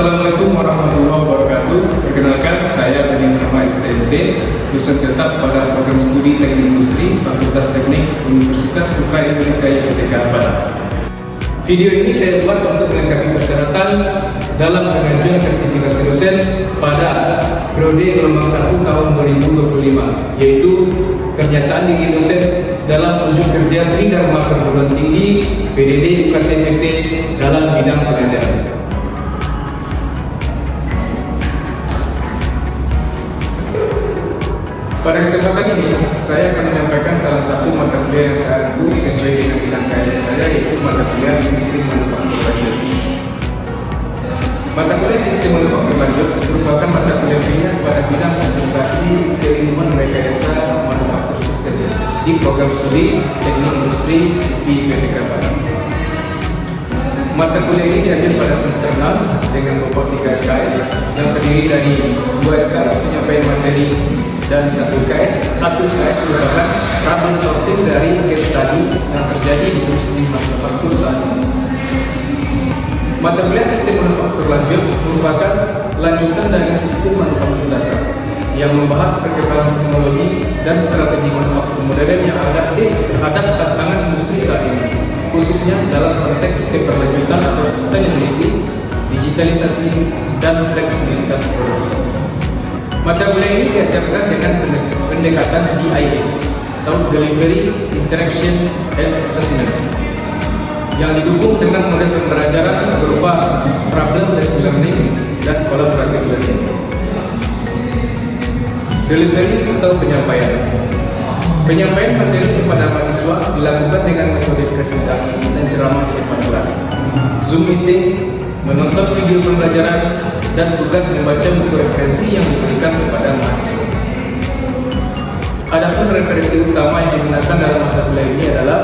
Assalamualaikum warahmatullahi wabarakatuh. Perkenalkan, saya Bening Rama STMT, dosen tetap pada program studi Teknik Industri Fakultas Teknik Universitas Putra Indonesia IPTK Padang. Video ini saya buat untuk melengkapi persyaratan dalam pengajuan sertifikasi dosen pada periode gelombang 1 tahun 2025, yaitu pernyataan diri dosen dalam unjuk kerja Tridharma Perguruan Tinggi PDD UKT-PT dalam bidang pengajaran. Pada kesempatan ini, saya akan menyampaikan salah satu mata kuliah yang saya ambil sesuai dengan bidang kajian saya, yaitu mata kuliah Sistem Manufaktur Lanjut. Mata kuliah Sistem Manufaktur Lanjut merupakan mata kuliah pilihan pada bidang konsentrasi keilmuan rekayasa manufaktur sistem di program studi Teknik Industri di IPTK Padang. Mata kuliah ini diambil pada semester 6 dengan bobot 3 SKS yang terdiri dari 2 SKS penyampaian materi dan 1 SKS. 1 SKS merupakan problem solving dari case study yang terjadi di industri manufaktur saat ini. Mata kuliah Sistem Manufaktur Lanjut merupakan lanjutan dari Sistem Manufaktur Dasar yang membahas perkembangan teknologi dan strategi manufaktur modern yang adaptif terhadap tantangan industri saat ini, khususnya dalam konteks keberlanjutan atau sustainability, digitalisasi, dan fleksibilitas produksi. Mata kuliah ini diajarkan dengan pendekatan DIA atau Delivery, Interaction, and Assessment yang didukung dengan model pembelajaran berupa problem-based learning dan collaborative learning. Delivery atau penyampaian. Penyampaian materi kepada mahasiswa dilakukan dengan metode presentasi dan ceramah di depan kelas, Zoom meeting, menonton video pembelajaran, dan tugas membaca buku referensi yang diberikan kepada mahasiswa. Adapun referensi utama yang digunakan dalam mata kuliah ini adalah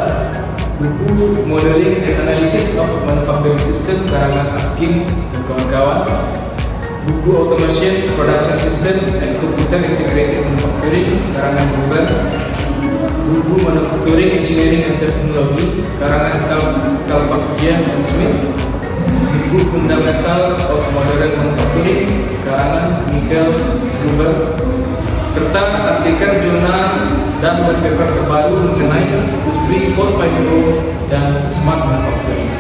buku Modeling and Analysis of Manufacturing System karangan Askin dan kawan-kawan, buku Automation, Production System, and Computer Integrated Manufacturing karangan Gruber, buku Manufacturing Engineering and Technology karangan Kalbakjian and Smith, buku Fundamentals of Modern Manufacturing karangan Michael Gruber, serta artikel jurnal dan paper terbaru mengenai Industri 4.0 dan Smart Manufacturing.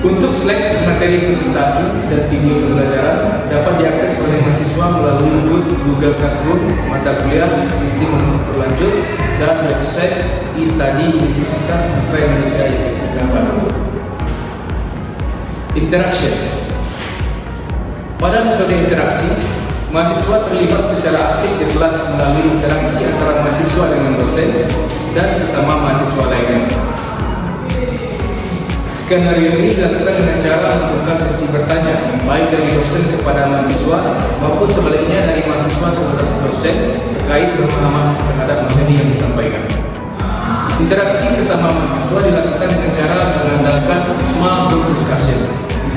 Untuk slide materi presentasi dan video pembelajaran dapat diakses oleh mahasiswa melalui Google Classroom, mata kuliah Sistem Manufaktur Lanjut, dan website e-study Universitas Putra Indonesia IPTK Padang. Interaction. Pada metode interaksi, mahasiswa terlibat secara aktif di kelas melalui interaksi antara mahasiswa dengan dosen dan sesama mahasiswa lainnya. Skenario ini dilakukan dengan cara membuka sesi bertanya, baik dari dosen kepada mahasiswa maupun sebaliknya dari mahasiswa terhadap dosen terkait pemahaman terhadap materi yang disampaikan. Interaksi sesama mahasiswa dilakukan dengan cara mengandalkan small group discussion,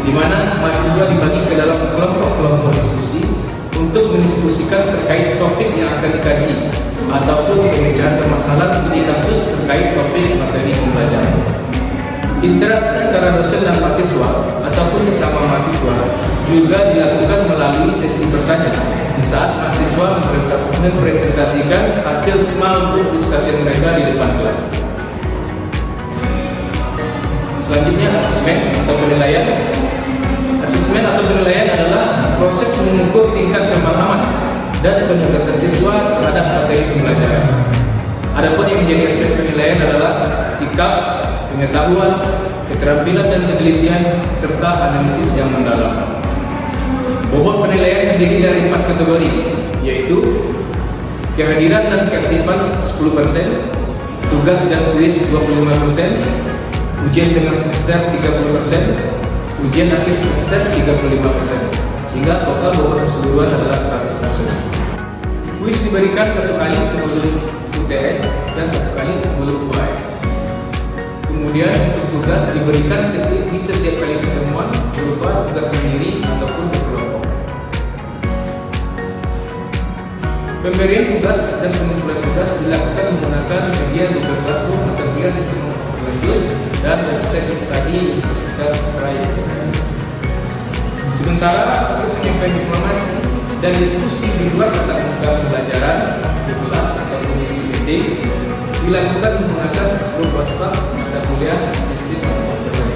di mana mahasiswa dibagi ke dalam kelompok-kelompok diskusi untuk mendiskusikan terkait topik yang akan dikaji ataupun pemecahan permasalahan studi kasus terkait topik materi pembelajaran. Interaksi antara dosen dan mahasiswa ataupun sesama mahasiswa juga dilakukan melalui sesi bertanya di saat mahasiswa mempresentasikan hasil small group discussion mereka di depan kelas. Selanjutnya, asesmen atau penilaian. Asesmen atau penilaian adalah proses mengukur tingkat pemahaman dan penugasan siswa terhadap materi pembelajaran. Adapun yang menjadi aspek penilaian adalah sikap, pengetahuan, keterampilan dan penelitian, serta analisis yang mendalam. Bobot penilaian terdiri dari 4 kategori, yaitu kehadiran dan keaktifan 10%, tugas dan kuis 25%, ujian tengah semester 30%, ujian akhir semester 35%, sehingga total bobot keseluruhan adalah 100%. Kuis diberikan 1 kali sebelum UTS dan 1 kali sebelum UAS. Kemudian untuk tugas diberikan di setiap kali pertemuan berupa tugas sendiri ataupun berkelompok. Pemberian tugas dan pengumpulan tugas dilakukan menggunakan media Google Classroom, mata kuliah Sistem Manufaktur Lanjut, dan website study Universitas Putra Indonesia. Sementara untuk penyampaian informasi dan diskusi di luar tatap muka pembelajaran di kelas atau UPT dilakukan menggunakan grup WhatsApp mata kuliah sistem pembelajaran.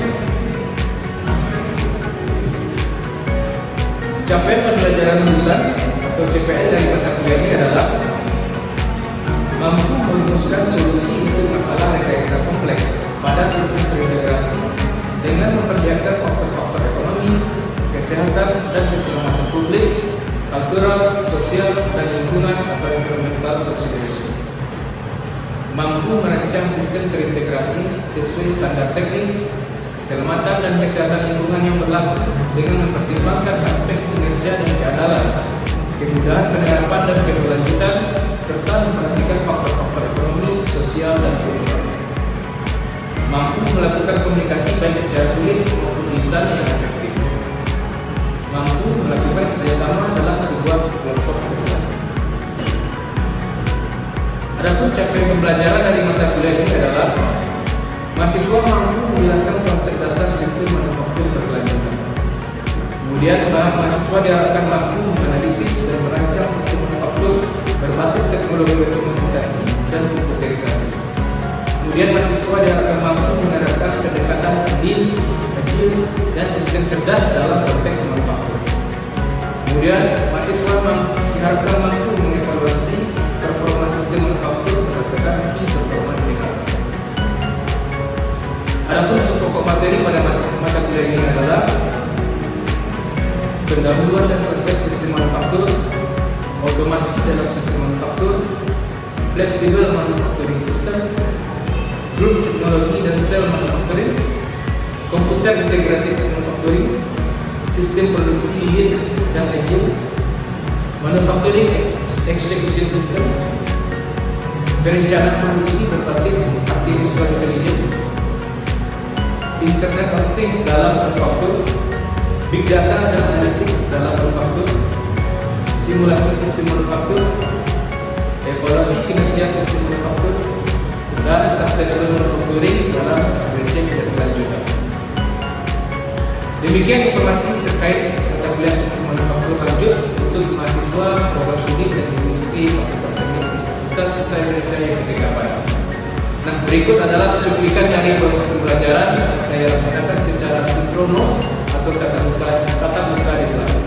Capaian pembelajaran lulusan atau CPL dari mata kuliah ini adalah mampu merumuskan solusi untuk masalah rekayasa kompleks pada sistem terintegrasi dengan memperlihatkan faktor-faktor ekonomi, kesehatan dan keselamatan publik, kultural, sosial, dan lingkungan atau environmental consideration. Mampu merancang sistem terintegrasi sesuai standar teknis, keselamatan dan kesehatan lingkungan yang berlaku dengan mempertimbangkan aspek kinerja dan keandalan, kemudahan penerapan dan keberlanjutan, serta memperhatikan faktor-faktor ekonomi, sosial, dan kultural. Mampu melakukan komunikasi baik secara tulis maupun lisan yang efektif. Mampu melakukan kerjasama dalam sebuah kelompok kerja. Adapun capaian pembelajaran dari mata kuliah ini adalah mahasiswa mampu menjelaskan konsep dasar sistem manufaktur berkelanjutan. Kemudian mahasiswa diharapkan mampu menganalisis dan merancang sistem manufaktur berbasis teknologi otomatisasi dan komputerisasi. Kemudian mahasiswa diharapkan mampu menerapkan pendekatan lean, agile, dan sistem cerdas dalam konteks manufaktur. Kemudian mahasiswa diharapkan mampu mengevaluasi performa sistem manufaktur berdasarkan key performa indikator. Adapun pokok materi pada mata kuliah ini adalah pendahuluan dan konsep sistem manufaktur, otomasi dalam sistem manufaktur, flexible manufacturing system, grup teknologi dan sel manufacturing, komputer integrated manufacturing, sistem produksi lean dan agile, manufacturing execution system, perencanaan produksi berbasis artificial intelligence, Internet of Things dalam manufaktur, Big Data dan Analytics dalam manufaktur, simulasi sistem manufaktur, evaluasi kinerja sistem manufaktur, dan sustainable manufacturing dalam supply chain berkelanjutan. Demikian informasi terkait mata kuliah sistem manufaktur lanjut untuk mahasiswa program studi dan industri Fakultas Teknik Universitas Putra Indonesia yang ketiga pada. Nah, berikut adalah cuplikan dari proses pembelajaran yang saya laksanakan secara sinkronos atau tatap muka di kelas.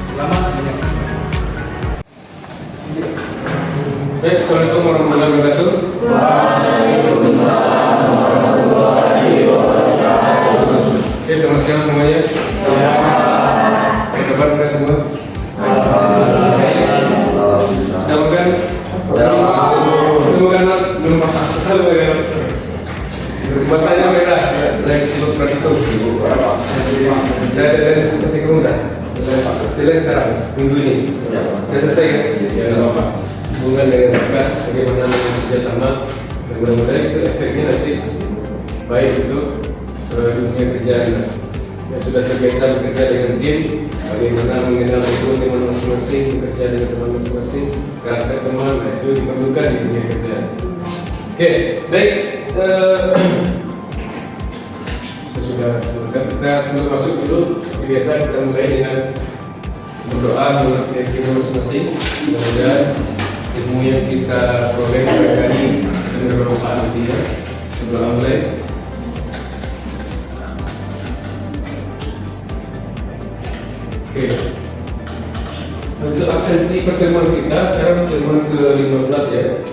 Selamat menyaksikan. Baik, Assalamualaikum warahmatullahi wabarakatuh. Waalaikumsalam warahmatullahi wabarakatuh. Oke, selamat siang semuanya. Apa kabar kalian semua? Belum matanya merah, lagi sibuk praktikum. Dan seperti kemudian. Nilai sekarang minggu ini. Sudah selesai kan? Ya, nggak apa-apa. Hubungan dengan tugas, bagaimana bekerjasama, dan mudah-mudahan itu efeknya nanti baik untuk dunia kerja yang sudah terbiasa bekerja dengan tim, bagaimana mengenal teman masing-masing, bekerja dengan teman masing-masing, karakter teman, itu diperlukan di dunia kerja. Oke, baik. Kita sebelum masuk dulu, biasa kita mulai dengan berdoa menurut keyakinan masing-masing. Mudah-mudahan ilmu yang kita peroleh kali ini bermanfaat nantinya. Sebelum mulai, oke. Untuk absensi pertemuan kita sekarang pertemuan ke-15 ya.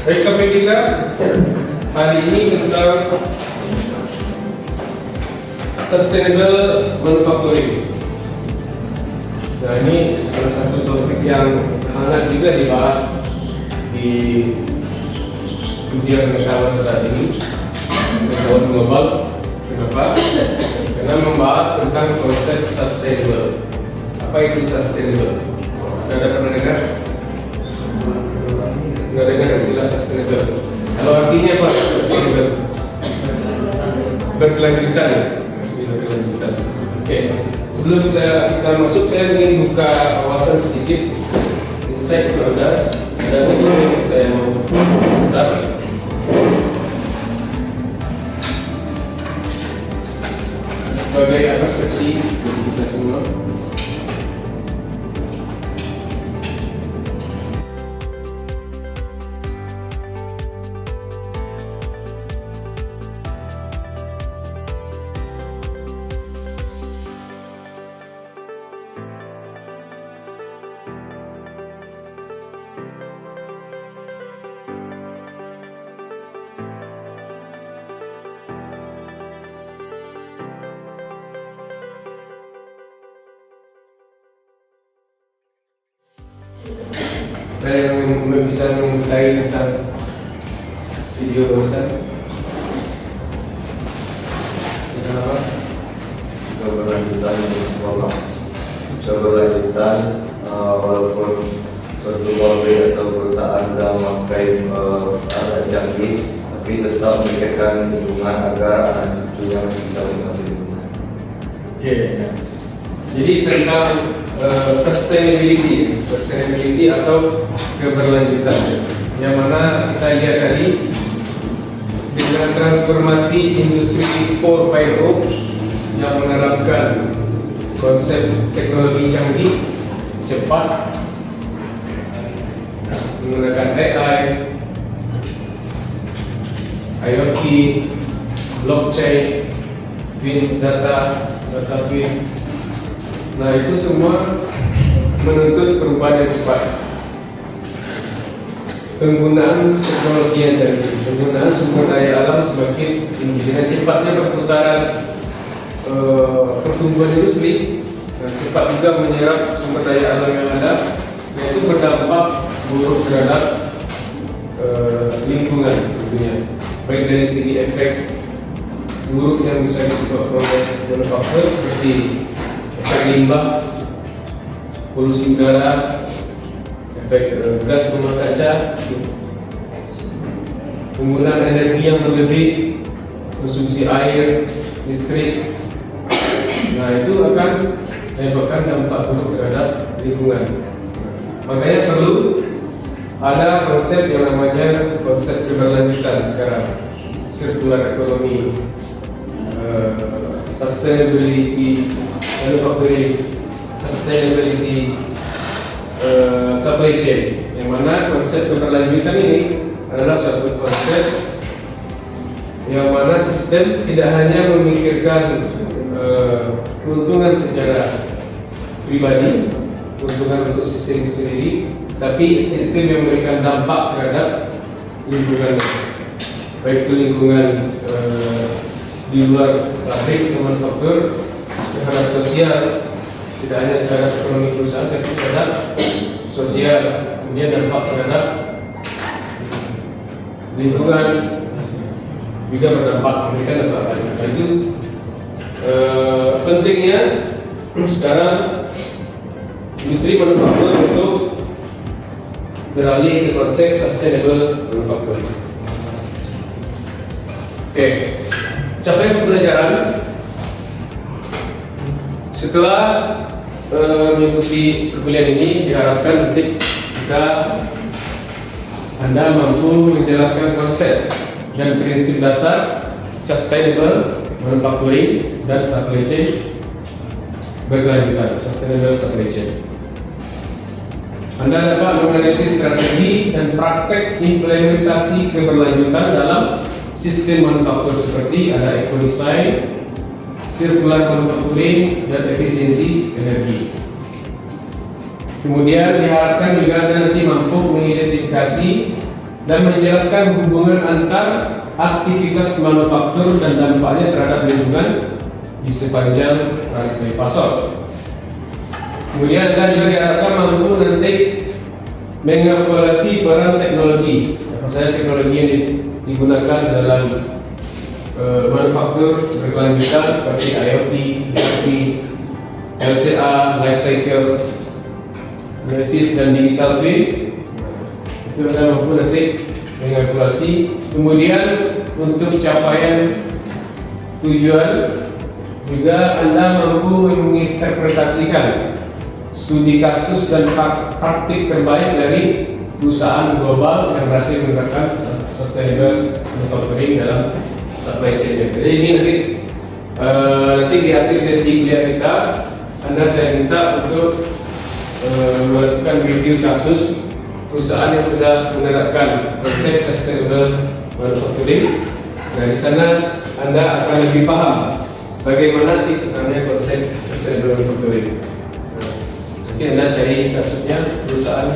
Baik, topik kita hari ini tentang sustainable manufacturing. Nah, ini salah satu topik yang hangat juga dibahas di dunia pengetahuan saat ini, pengetahuan global. Kenapa? Karena membahas tentang konsep sustainable. Apa itu sustainable? Anda pernah dengar? Nggak dengar istilah sustainable. Kalau artinya apa sustainable? Berkelanjutan. Berkelanjutan. Oke. Sebelum kita masuk, saya ingin buka wawasan sedikit, insight kepada Anda. Dan ini yang saya mau putar. sebagai persepsi kita semua. Saya yang bisa mengutai tentang video barusan. Kenapa? Keberlanjutan keberlanjutan walaupun suatu pabrik atau perusahaan sudah memakai alat canggih, tapi tetap memikirkan lingkungan agar anak cucu yang bisa menikmati lingkungan. Oke. Jadi tentang sustainability atau keberlanjutan, yang mana kita lihat tadi dengan transformasi industri 4.0 yang menerapkan konsep teknologi canggih, cepat, menggunakan AI, IoT, blockchain, twins data twin. Nah, itu semua menuntut perubahan yang cepat. Penggunaan teknologi yang canggih, penggunaan sumber daya alam semakin tinggi. Dengan cepatnya perputaran pertumbuhan industri, cepat juga menyerap sumber daya alam yang ada, dan itu berdampak buruk terhadap lingkungan tentunya. Baik dari segi efek buruk yang bisa disebabkan oleh manufaktur seperti efek limbah, polusi udara, efek gas rumah kaca, penggunaan energi yang berlebih, konsumsi air, listrik. Nah, itu akan menyebabkan dampak buruk terhadap lingkungan. Makanya perlu ada konsep yang namanya konsep keberlanjutan sekarang, circular economy, sustainability manufacturing, sustainability supply chain, yang mana konsep keberlanjutan ini adalah suatu konsep yang mana sistem tidak hanya memikirkan keuntungan secara pribadi, keuntungan untuk sistem itu sendiri, tapi sistem yang memberikan dampak terhadap lingkungan, baik itu lingkungan di luar pabrik manufaktur, terhadap sosial, tidak hanya terhadap ekonomi perusahaan, tapi terhadap sosial, kemudian dampak terhadap lingkungan juga berdampak, memberikan dampak. Nah, itu pentingnya sekarang industri manufaktur untuk beralih ke konsep sustainable manufacturing. Oke, capaian pembelajaran setelah mengikuti perkuliahan ini, diharapkan nanti jika Anda mampu menjelaskan konsep dan prinsip dasar sustainable manufacturing dan supply chain berkelanjutan, sustainable supply chain. Anda dapat menganalisis strategi dan praktek implementasi keberlanjutan dalam sistem manufaktur seperti ada eco-design, circular manufacturing, dan efisiensi energi. Kemudian diharapkan juga Anda nanti mampu mengidentifikasi dan menjelaskan hubungan antar aktivitas manufaktur dan dampaknya terhadap lingkungan di sepanjang rantai pasok. Kemudian Anda juga diharapkan mampu nanti mengevaluasi peran teknologi, misalnya teknologi yang digunakan dalam manufaktur berkelanjutan seperti IoT, ERP, LCA, life cycle analysis, dan digital twin. Itu Anda mampu nanti mengevaluasi. Kemudian untuk capaian tujuan juga Anda mampu menginterpretasikan studi kasus dan praktik terbaik dari perusahaan global yang berhasil menerapkan sustainable manufacturing dalam supply chain. Jadi ini nanti Nanti di hasil sesi kuliah kita, saya minta untuk melakukan review kasus perusahaan yang sudah menerapkan konsep sustainable manufacturing. Nah, di sana Anda akan lebih paham bagaimana sih sebenarnya konsep sustainable manufacturing. Nanti Anda cari kasusnya perusahaan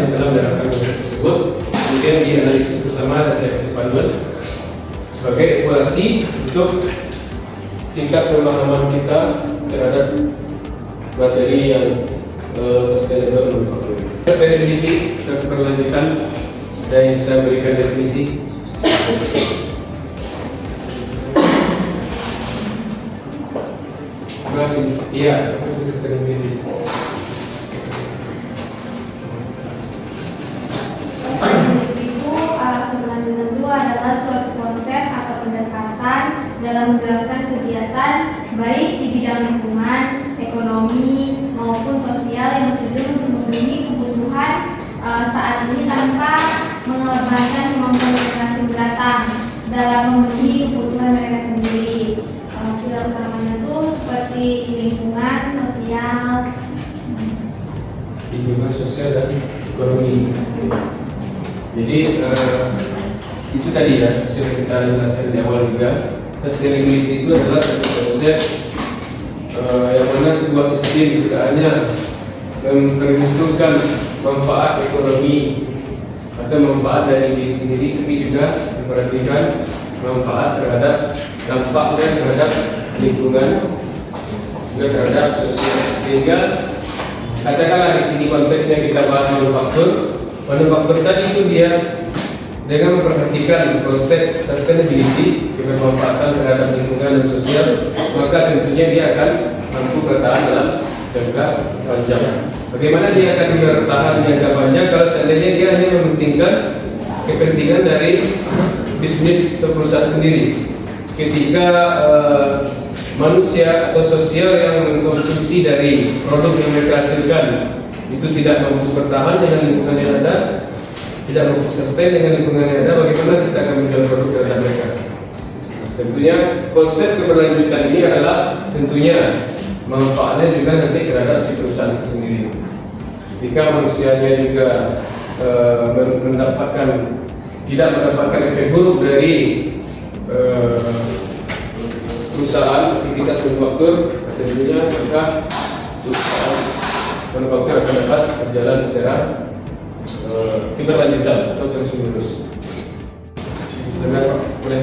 yang telah menerapkan konsep tersebut, kemudian dianalisis bersama dan saya kasih panduan sebagai evaluasi untuk tingkat pemahaman kita terhadap materi yang sustainable manufacturing. Sustainability berkelanjutan dan yang saya berikan definisi. Terima kasih. Iya, itu sustainability. Keberlanjutan itu adalah suatu konsep atau pendekatan dalam menjalankan kegiatan baik di bidang lingkungan, ekonomi maupun sosial yang bertujuan untuk memenuhi kebutuhan saat ini tanpa mengorbankan kemampuan generasi mendatang dalam memenuhi kebutuhan mereka sendiri. Pilar utamanya itu seperti lingkungan, sosial, dan ekonomi. Jadi itu tadi ya, sudah kita jelaskan di awal juga. Sustainability itu adalah satu konsep yang mana sebuah sistem tidak hanya memperhitungkan manfaat ekonomi atau manfaat dari diri sendiri, tapi juga memperhatikan manfaat terhadap dampaknya terhadap lingkungan, juga terhadap sosial. Sehingga katakanlah di sini konteksnya kita bahas manufaktur tadi itu dia dengan memperhatikan konsep sustainability, kebermanfaatan terhadap lingkungan dan sosial, maka tentunya dia akan mampu bertahan dalam jangka panjang. Bagaimana dia akan bertahan jangka panjang kalau seandainya dia hanya mementingkan kepentingan dari bisnis atau perusahaan sendiri, ketika manusia atau sosial yang mengkonsumsi dari produk yang mereka hasilkan itu tidak mampu bertahan dengan lingkungan yang ada, tidak mampu sustain dengan lingkungan yang ada, bagaimana kita akan menjual produk terhadap mereka? Tentunya konsep keberlanjutan ini adalah tentunya manfaatnya juga nanti terhadap si perusahaan itu sendiri. Jika manusianya juga tidak mendapatkan efek buruk dari perusahaan aktivitas manufaktur, tentunya maka perusahaan manufaktur akan dapat berjalan secara keberlanjutan atau terus menerus. Boleh.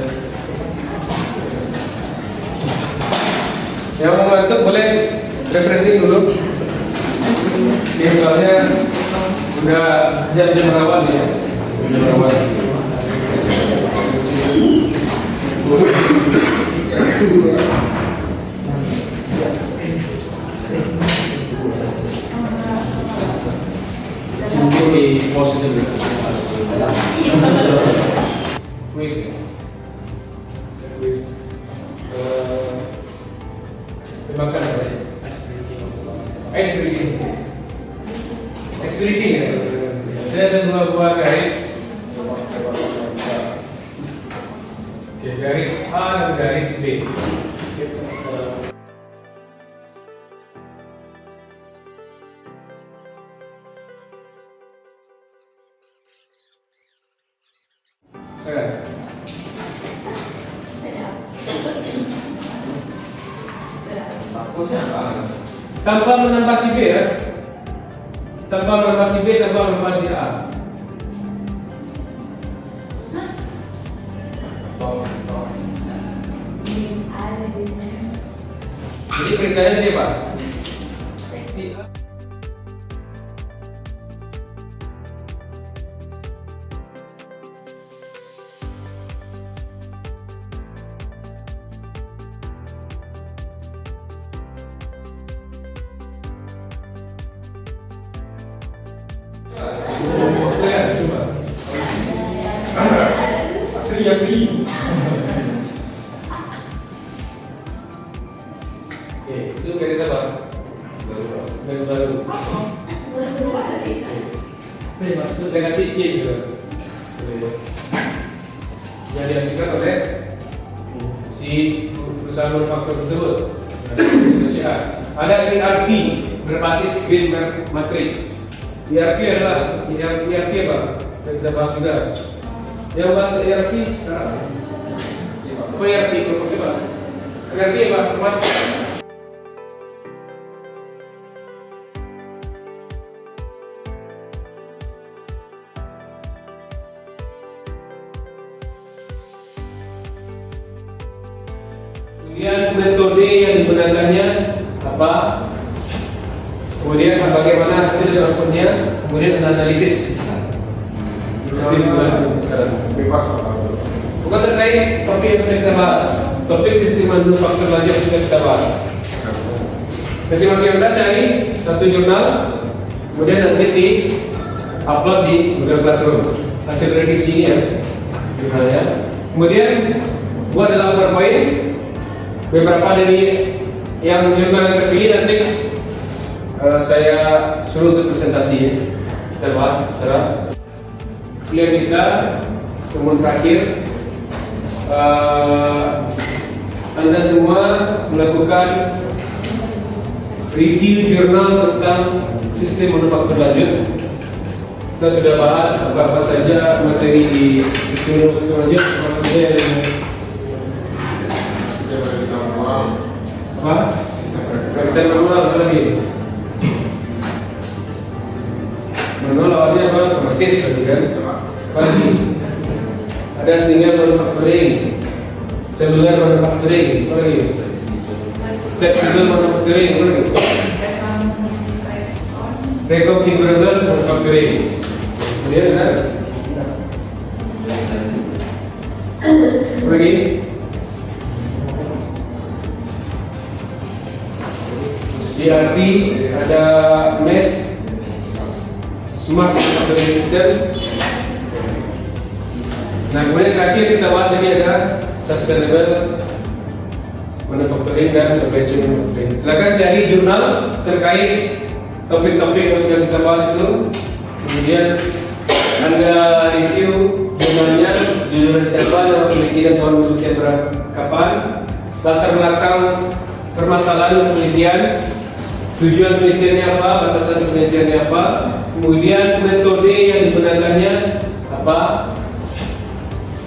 Yang mau ngantuk boleh refreshing dulu. Soalnya udah jam-jam rawan ya. Jam rawan. Di positif. Quiz. Makan apa ya? Ice breaking. Ice breaking ya. Saya ada dua buah garis. Oke, garis A dan garis B. Tanpa menambah si B ya, tanpa menambah si B, tanpa menambah si A. Jadi perintahnya tadi Pak, si A. Asli. Oke, itu garis apa? Garis baru. Ini maksud kasih chip gitu. Yang dihasilkan oleh si perusahaan manufaktur tersebut. Ada ERP berbasis green matrix. ERP adalah ERP apa? Kita bahas juga. Yang bahas ERP apa ERP? Coba. ERP apa? Kemudian metode yang digunakannya apa? Kemudian bagaimana hasil outputnya? Kemudian analisis. Kesimpulan sekarang. Bukan terkait topik yang sudah kita bahas. Topik sistem manufaktur lanjut sudah kita bahas. Masing-masing Anda cari satu jurnal, kemudian nanti di upload di Google Classroom. Hasil revisi ini ya, jurnalnya. Kemudian buat dalam PowerPoint. Beberapa dari yang jurnal yang terpilih nanti saya suruh untuk presentasi ya. Kita bahas secara clear kita. Kemudian terakhir Anda semua melakukan review jurnal tentang sistem manufaktur lanjut. Kita sudah bahas apa saja materi di sistem manufaktur lanjut. Apa? Kita manual apa lagi? Manual awalnya apa? Otomatis tadi kan? Pagi ada sinyal manufacturing, seluler manufacturing, apa lagi? Flexible manufacturing, apa lagi? Reconfigurable manufacturing. Kemudian ada apa lagi? ERP, ada MES, Smart Manufacturing System. Nah, kemudian terakhir kita bahas lagi ada Sustainable Manufacturing dan Supply Chain Manufacturing. Silakan cari jurnal terkait topik-topik yang sudah kita bahas itu. Kemudian Anda review jurnalnya, jurnal siapa, nama penelitian, tahun penelitian kapan, latar belakang permasalahan penelitian, tujuan penelitiannya apa, batasan penelitiannya apa, kemudian metode yang digunakannya apa,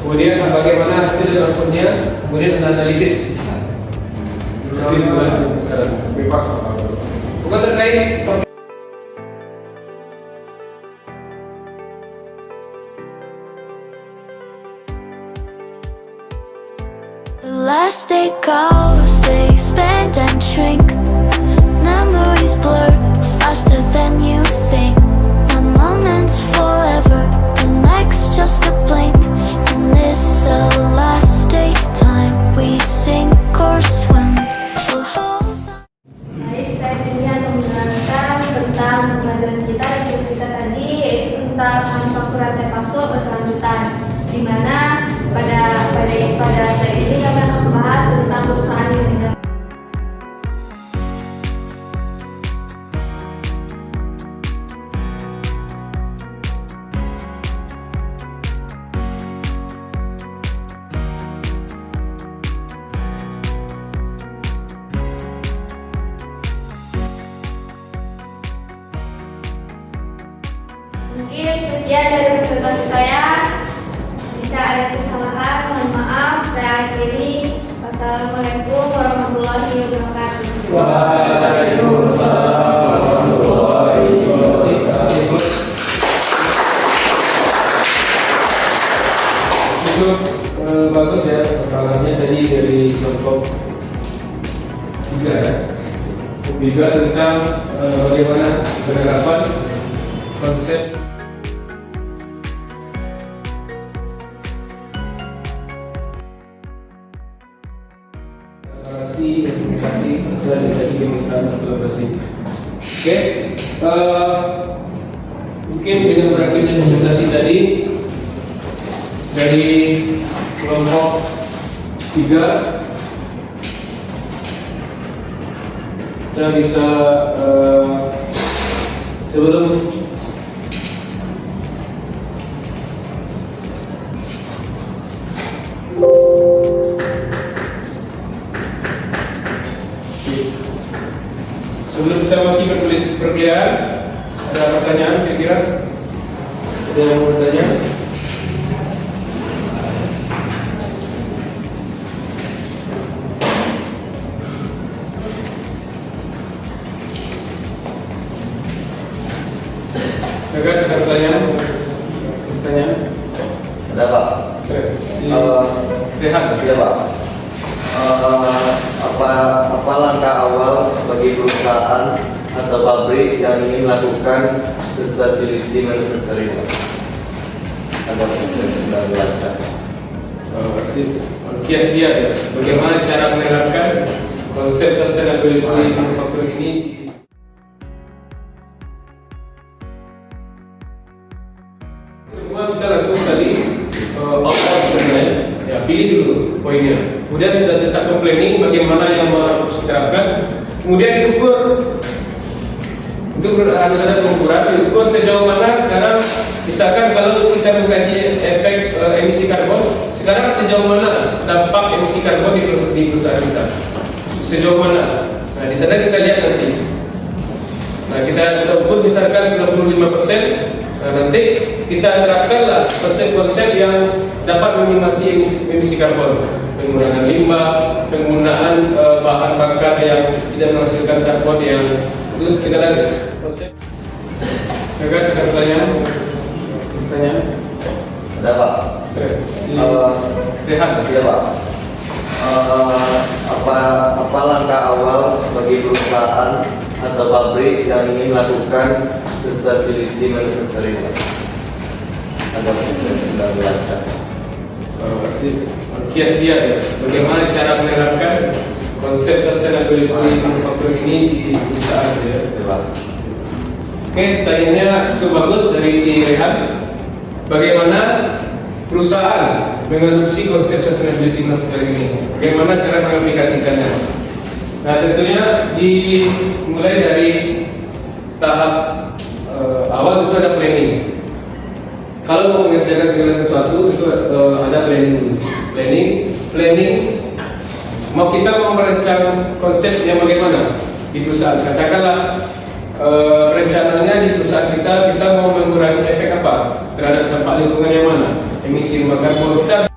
kemudian bagaimana hasil outputnya, kemudian analisis. Kesimpulan sekarang. Bukan terkait topik. The last day goes, they expand and shrink. Memories blur faster than you think. One moment's forever, the next just a blink. And this the last day time we sink or swim. So hold on. Baik, saya di sini akan menjelaskan tentang pelajaran kita di kelas kita tadi, yaitu tentang manufaktur rantai pasok berkelanjutan, di mana pada slide ini kami akan membahas tentang perusahaan yang tidak. Mungkin sekian dari presentasi saya. Jika ada kesalahan, mohon maaf. Saya akhiri. Wassalamualaikum warahmatullahi wabarakatuh. Waalaikumsalam warahmatullahi wabarakatuh. Cukup bagus ya perkenalannya tadi dari kelompok 3 ya. Juga tentang bagaimana penerapan konsep komunikasi setelah terjadi kemitraan kolaborasi. Oke, mungkin dengan berakhirnya presentasi tadi dari kelompok 3 kita bisa sebelum Sebelum kita mati perkuliahan, ada pertanyaan kira-kira? Ada yang mau bertanya? Ada pertanyaan? Pertanyaan? Ada Pak. Rehan. Iya Pak. Apa langkah awal bagi perusahaan atau pabrik yang ingin melakukan sustainability manufacturing? Ada penjelasan. Kiat-kiat ya, bagaimana cara menerapkan konsep sustainability manufacturing ini? Semua kita langsung tadi outline sebenarnya, ya pilih dulu poinnya. Kemudian sudah tetapkan planning bagaimana yang harus diterapkan. Kemudian diukur. Itu harus ada pengukuran, diukur sejauh mana sekarang. Misalkan kalau kita mengkaji efek emisi karbon, sekarang sejauh mana dampak emisi karbon di perusahaan kita? Sejauh mana? Nah di sana kita lihat nanti. Nah kita ukur misalkan 95%. Nah, nanti kita terapkanlah konsep-konsep yang dapat meminimasi emisi karbon, penggunaan limbah, penggunaan bahan bakar yang tidak menghasilkan karbon yang itu segala konsep. Ada pertanyaan? Pertanyaan? Ada Pak. Rehan. Iya Pak. Apa langkah awal bagi perusahaan atau pabrik yang ingin melakukan sustainability manufacturing? Ada penjelasan. Kiat-kiat ya, bagaimana cara menerapkan konsep sustainability manufacturing ini di perusahaan ya. Oke, pertanyaannya cukup bagus dari si Rehan. Bagaimana perusahaan mengadopsi konsep sustainability manufacturing ini? Bagaimana cara mengaplikasikannya? Nah, tentunya dimulai dari tahap awal itu ada planning. Kalau mau mengerjakan segala sesuatu itu ada planning. Planning. Mau kita merancang konsep yang bagaimana di perusahaan? Katakanlah rencananya di perusahaan kita mau mengurangi efek apa terhadap dampak lingkungan yang mana? Emisi rumah karbon kita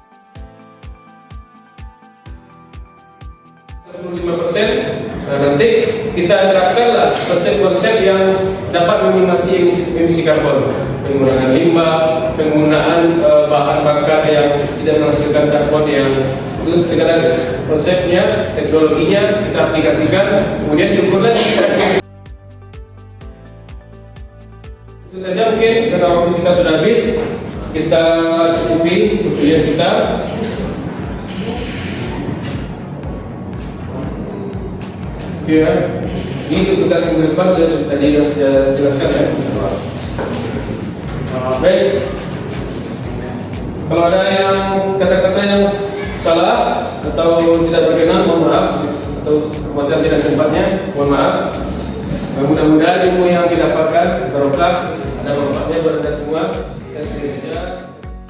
25%. Nah, nanti kita terapkanlah konsep-konsep yang dapat meminimasi emisi karbon, penggunaan limbah, penggunaan bahan bakar yang tidak menghasilkan karbon yang itu segala konsepnya, teknologinya kita aplikasikan, kemudian diukur lagi. Itu saja mungkin karena waktu kita sudah habis, kita cukupi tujuan kita. Ya, ini untuk tugas minggu depan saya tadi sudah jelaskan ya. Baik, kalau ada yang kata-kata yang salah atau tidak berkenan, mohon maaf, atau kemudian tidak tempatnya, mohon maaf. Mudah-mudahan ilmu yang didapatkan barokah, ada manfaatnya buat anda semua.